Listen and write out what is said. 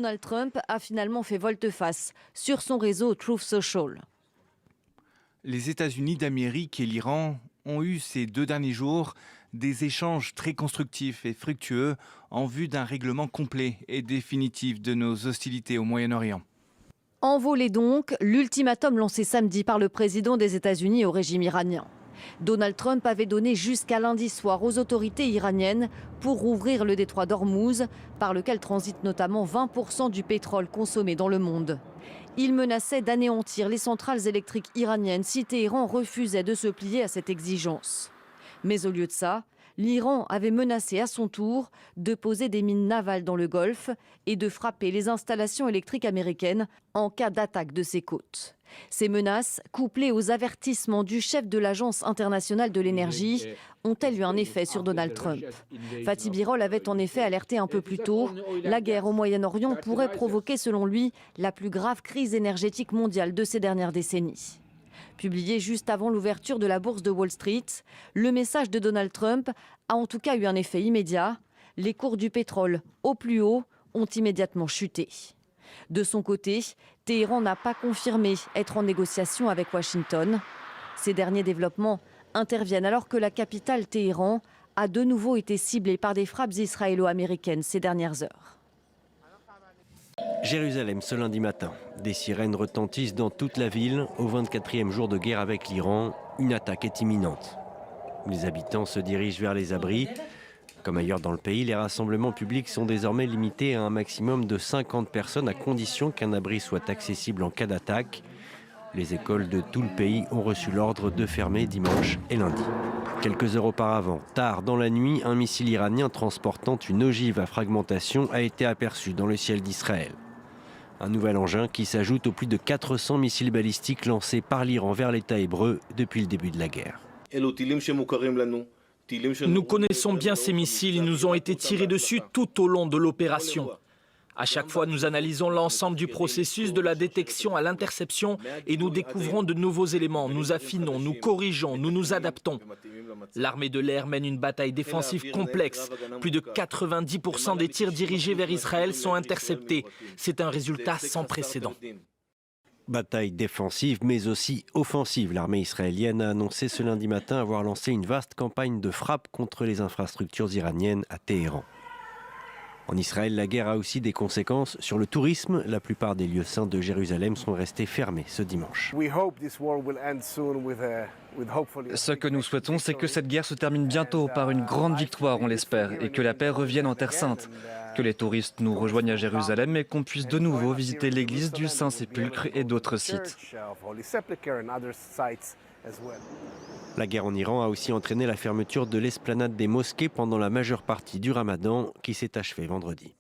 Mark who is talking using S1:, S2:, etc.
S1: Donald Trump a finalement fait volte-face sur son réseau Truth Social.
S2: Les États-Unis d'Amérique et l'Iran ont eu ces 2 derniers jours des échanges très constructifs et fructueux en vue d'un règlement complet et définitif de nos hostilités au Moyen-Orient.
S1: Envolé donc l'ultimatum lancé samedi par le président des États-Unis au régime iranien. Donald Trump avait donné jusqu'à lundi soir aux autorités iraniennes pour rouvrir le détroit d'Ormuz, par lequel transite notamment 20% du pétrole consommé dans le monde. Il menaçait d'anéantir les centrales électriques iraniennes si Téhéran refusait de se plier à cette exigence. Mais au lieu de ça, l'Iran avait menacé à son tour de poser des mines navales dans le Golfe et de frapper les installations électriques américaines en cas d'attaque de ses côtes. Ces menaces, couplées aux avertissements du chef de l'Agence internationale de l'énergie, ont-elles eu un effet sur Donald Trump? Fatih Birol avait en effet alerté un peu plus tôt. La guerre au Moyen-Orient pourrait provoquer, selon lui, la plus grave crise énergétique mondiale de ces dernières décennies. Publié juste avant l'ouverture de la bourse de Wall Street, le message de Donald Trump a en tout cas eu un effet immédiat. Les cours du pétrole au plus haut ont immédiatement chuté. De son côté, Téhéran n'a pas confirmé être en négociation avec Washington. Ces derniers développements interviennent alors que la capitale Téhéran a de nouveau été ciblée par des frappes israélo-américaines ces dernières heures.
S3: Jérusalem ce lundi matin. Des sirènes retentissent dans toute la ville. Au 24e jour de guerre avec l'Iran, une attaque est imminente. Les habitants se dirigent vers les abris. Comme ailleurs dans le pays, les rassemblements publics sont désormais limités à un maximum de 50 personnes à condition qu'un abri soit accessible en cas d'attaque. Les écoles de tout le pays ont reçu l'ordre de fermer dimanche et lundi. Quelques heures auparavant, tard dans la nuit, un missile iranien transportant une ogive à fragmentation a été aperçu dans le ciel d'Israël. Un nouvel engin qui s'ajoute aux plus de 400 missiles balistiques lancés par l'Iran vers l'État hébreu depuis le début de la guerre.
S4: Nous connaissons bien ces missiles, ils nous ont été tirés dessus tout au long de l'opération. À chaque fois, nous analysons l'ensemble du processus de la détection à l'interception et nous découvrons de nouveaux éléments. Nous affinons, nous corrigeons, nous nous adaptons. L'armée de l'air mène une bataille défensive complexe. Plus de 90% des tirs dirigés vers Israël sont interceptés. C'est un résultat sans précédent.
S3: Bataille défensive mais aussi offensive. L'armée israélienne a annoncé ce lundi matin avoir lancé une vaste campagne de frappe contre les infrastructures iraniennes à Téhéran. En Israël, la guerre a aussi des conséquences sur le tourisme. La plupart des lieux saints de Jérusalem sont restés fermés ce dimanche.
S5: Ce que nous souhaitons, c'est que cette guerre se termine bientôt par une grande victoire, on l'espère, et que la paix revienne en Terre Sainte. Que les touristes nous rejoignent à Jérusalem et qu'on puisse de nouveau visiter l'église du Saint-Sépulcre et d'autres sites.
S3: La guerre en Iran a aussi entraîné la fermeture de l'esplanade des mosquées pendant la majeure partie du Ramadan qui s'est achevée vendredi.